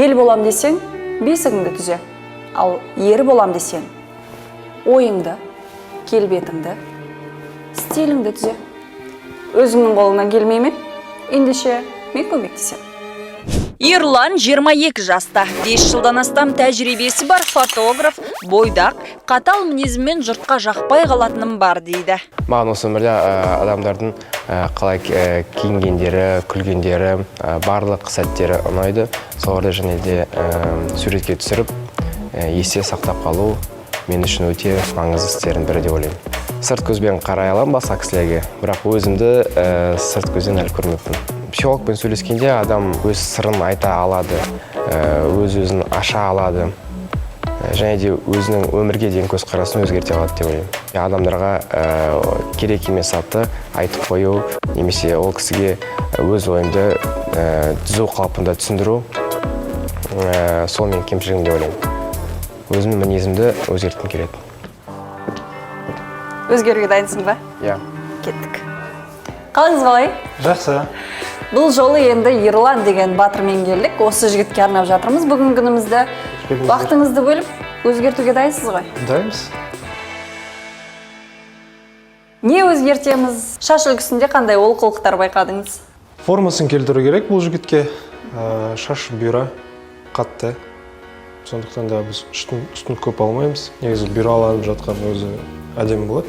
ел болам десең, бесігіңді түзе. Ал ер болам десең, ойыңды, келбетіңді, стиліңді түзе. Өзіңнің қолыңнан келмей ме? Ендеше мен көмектесем. Ерлан 22 жаста, 5 жылдан астам тәжірибесі бар фотограф, бойдақ, қатал мінезімен жұртқа жақпай қалатыным бар дейді. Маған осы өмірде адамдардың қалай киінгендері, күлгендері, барлық сәттері ұнайды. Соларды және де суретке түсіріп, есте сақтап қалу мен үшін өте маңызды істердің бірі деп ойлаймын. Сырт көзбен қарай аламын басқа кісілерге, бірақ өзімді сырт көзден әлі көрмеппін. Психологпен сөйлескенде адам өз сырын айта алады, өз-өзін аша алады, және де өзінің өмірге деген көзқарасын өзгерте алады деп ойлаймын. Адамдарға керек емес затты айтып қою, немесе ол кісіге өз ойымды түзу қалпында түсіндіру, сол менің кемшілігім деп ойлаймын. Өзімнің мінезімді өзгерткім келеді. Өзгеруге дайынсың ба? Иә. Кеттік. Қалыңыз қалай? Жақсы. Бұл жолы енді Ерлан деген батырмен келдік. Осы жігітке арнап жатырмыз бүгінгі күнімізді. Вақтыңызды бөліп өзгертуге дайынсыз ғой? Дайынбыз. Не өзгертеміз? Шаш үлгісінде қандай олқылықтар байқадыңыз? Формасын келтіру керек бұл жігітке. Шаш бұйра, қатты. Сондықтан да біз үстін көп алмаймыз. Негізі бұйраланып жатқан өзі әдемі болады.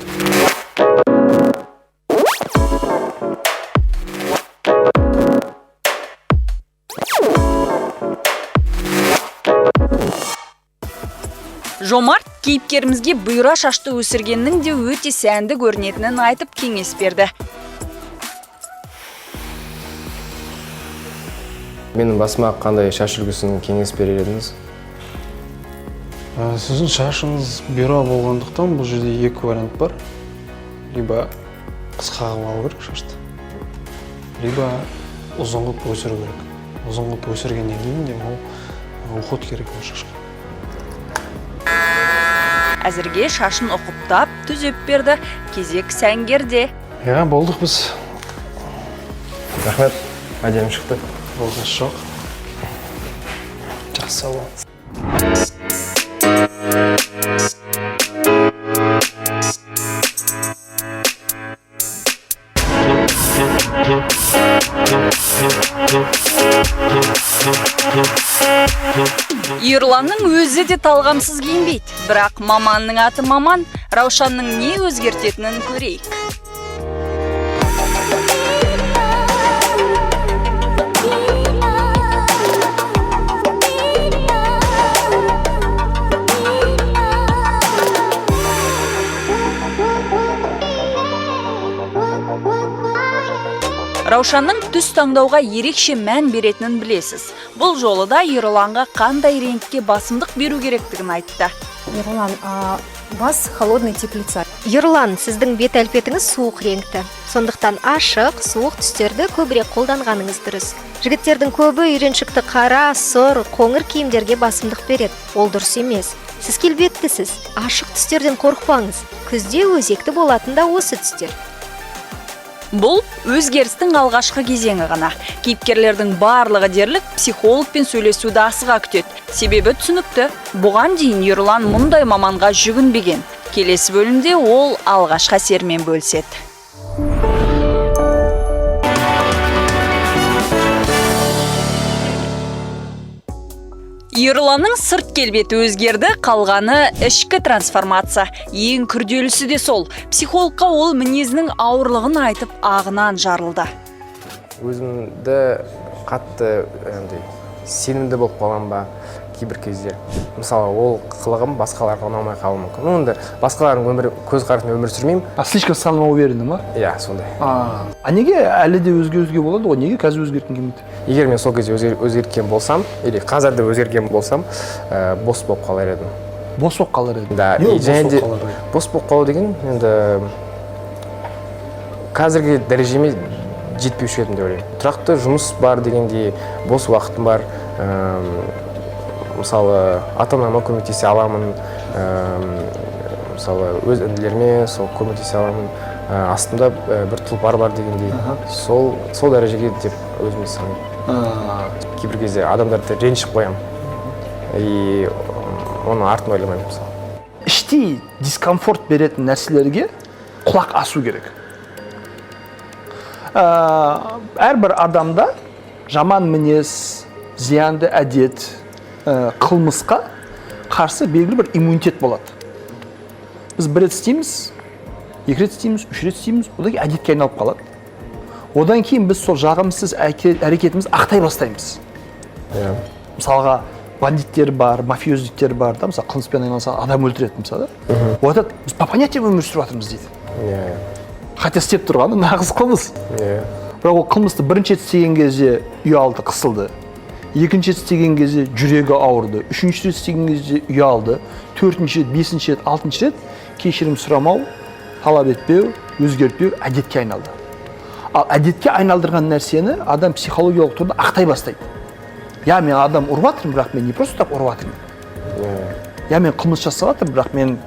Жомарт кейіпкерімізге бұйра шашты өсіргеннің де өте сәнді көрінетінін айтып кеңес берді. Менің басыма қандай шаш үлгісін кеңес берер едіңіз? Сіздің шашыңыз бұйра болғандықтан бұл жерде екі вариант бар. Либо қысқа қылып алу керек шашты, либо ұзын қылып өсіру керек. Ұзын қылып өсіргеннен кейін де ол уход керек ол шашқа. Әзірге шашын ұқыптап, түзеп берді, кезек сәнгерде. Болдық біз. Рахмет, әдемі шықты. Болғаш жоқ. Жақсы сау болыңыз. Ерланның өзі де талғамсыз киінбейді, бірақ маманның аты маман, Раушанның не өзгертетінін көрейік. Раушанның түс таңдауға ерекше мән беретінін білесіз. Бұл жолы да Ерланға қандай реңкке басымдық беру керектігін айтты. Ерлан, бас холодный теплица. Ерлан, сіздің бет әлпетіңіз суық реңкті. Сондықтан ашық, суық түстерді көбірек қолданғаныңыз дұрыс. Жігіттердің көбі үйреншікті қара, сұр, қоңыр киімдерге басымдық береді. Ол дұрыс емес. Сіз келбеттісіз. Ашық түстерден қорықпаңыз. Күзде өзекті болатын да осы түстер. Бұл өзгерістің алғашқы кезеңі ғана. Кейіпкерлердің барлығы дерлік психологпен сөйлесуді асыға күтеді. Себебі түсінікті, бұған дейін Ерлан мұндай маманға жүгінбеген. Келесі бөлімде ол алғашқы әсерімен бөліседі. Ерланның сырт келбеті өзгерді, қалғаны ішкі трансформация. Ең күрделісі де сол. Психологқа ол мінезінің ауырлығын айтып, ағынан жарылды. Өзімді қатты сенімді болып қалам ба кейбір кезде. Мысалы, ол қылығым басқаларға ұнамай қалуы мүмкін. Онда басқалардың көзқарасымен өмір сүрмеймін. Слишком самоуверенный ма? Иә, сондай. Неге әлі де өзге болады ғой? Неге қазір өзгерткің келмейді? Егер мен сол кезде өзгерген болсам, или қазір де өзгерген болсам, бос болып қалар едім. Бос болып қалар едім? Да, бос болып қалу деген, енді қазіргі дәрежеме жетпеуші едім деп ойлаймын. Тұрақты жұмыс бар дегенде, бос уақытым бар. Мысалы, ата-анама көмектесе аламын, мысалы, өз інілеріме сол көмектесе аламын. Астымда бір тұлпар бар дегендей, сол дәрежеге деп өзімді санаймын. кейбір кезде адамдарды ренжіп қоямын. И оның артын ойламаймын мысалы. Іштей дискомфорт беретін нәрселерге құлақ асу керек. Әрбір адамда жаман мінез, зиянды әдет, қылмысқа қарсы белгілі бір иммунитет болады. Біз бір рет істейміз, екі рет істейміз, үш рет істейміз, одан кейін әдетке айналып қалады. Одан кейін біз сол жағымсыз әрекетімізді ақтай бастаймыз. Мысалға, бандиттер бар, мафиоздіктер бар, да, мысалы қылмыспен айналысқан адам өлтіреді мысалы. Ол айтады, біз по понятиям өмір сүріп жатырмыз дейді. Хотя істеп тұрғаны нағыз қылмыс. Бірақ ол қылмысты бірінші рет істеген кезде ұялды, қысылды. Екінші рет істеген кезде жүрегі ауырды. Үшінші рет істеген кезде ұялды. Төртінші рет, бесінші рет, алтыншы рет кешірім сұрамау, талап етпеу, өзгертпеу әдетке айналды. Ал әдетке айналдырған нәрсені адам психологиялық тұрғыда ақтай бастайды. Я, мен адам ұрып жатырмын, бірақ мен не просто так ұрып жатырмын. Я, мен қылмыс жасап жатырмын, бірақ мен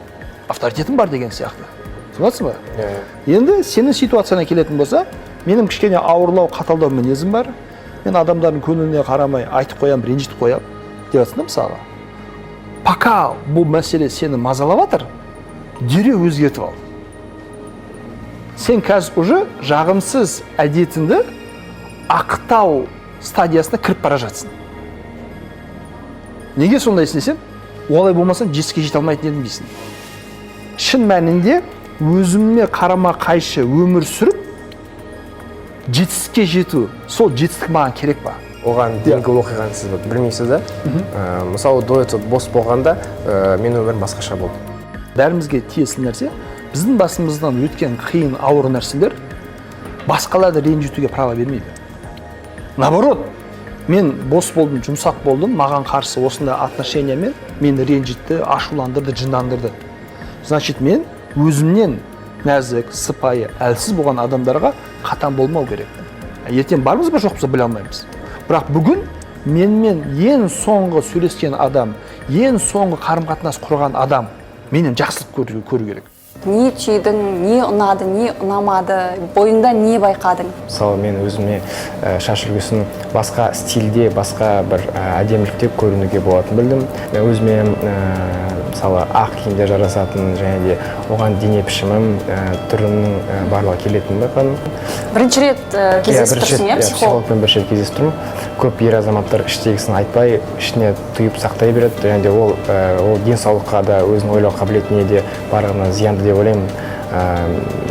авторитетім бар деген сияқты. Түсінесің ба? Енді сенің ситуацияна келетін болса, менің кішкене ауырлау, қаталдау мінезім бар. Мен адамдардың көңіліне қарамай айтып қоям, ренжітіп қоям. Деп жатсың да мысалға. Пока бұл мәселе сені мазалап жатыр, дереу өзгертіп ал. Сен қазір уже жағымсыз әдетіңді ақтау стадиясына кіріп бара жатсың. Неге сондай істесең? Олай болмасаң жетістікке жете алмайтын едім дейсің. Шын мәнінде өзіме қарама қайшы өмір сүріп, жетістікке жету, сол жетістік маған керек па? Оған дейінгі оқиғаны сіз білмейсіз да. Мысалы, дуэт бос болғанда мен өмірім басқаша болды. Бәрімізге тиесілі нәрсе, біздің басымыздан өткен қиын ауыр нәрселер басқаларды ренжітуге право бермейді. Наоборот, мен бос болдым, жұмсақ болдым, маған қарсы осындай отношениямен мені ренжітті, ашуландырды, жындандырды. Значит, мен өзімнен нәзік, сыпайы, әлсіз болған адамдарға қатаң болмау керек. Ертең бармыз ба жоқпыз біле алмаймыз. Бірақ бүгін менімен ең соңғы сөйлескен адам, ең соңғы қарым-қатынас құрған адам менен жақсылық көру керек. Не түйдің, не ұнады, не ұнамады, бойыңда не байқадың? Мысалы, мен өзіме шаш үлгісін басқа стильде, басқа бір әдемілікте көрінуге болатынын білдім. Мен өзіме мысалы ақ киімде жарасатын, және де оған дене пішімім, түрімнің барлығы келетінін байқадым. Бірінші рет кездесіп тұрсың, психологпен бірінші рет кездесіп тұрмын. Көп ер азаматтар іштегісін айтпай, ішіне түйіп сақтай береді, және де ол денсаулыққа да, өзінің ойлау қабілетіне де барлығына зиянды деп ойлаймын.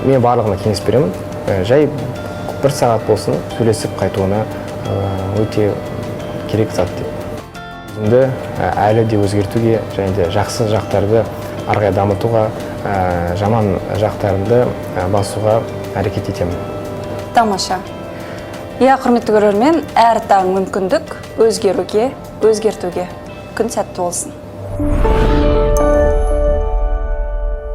Мен барлығына кеңес беремін. Жай бір сағат болсын сөйлесіп қайтуына өте керек зат деп. Өзімді әлі де өзгертуге, және де жақсы жақтарды арғай дамытуға, жаман жақтарымды басуға әрекет етемін. Тамаша. Иә, құрметті көрермен, әр таң мүмкіндік өзгеруге, өзгертуге. Күн сәтті болсын.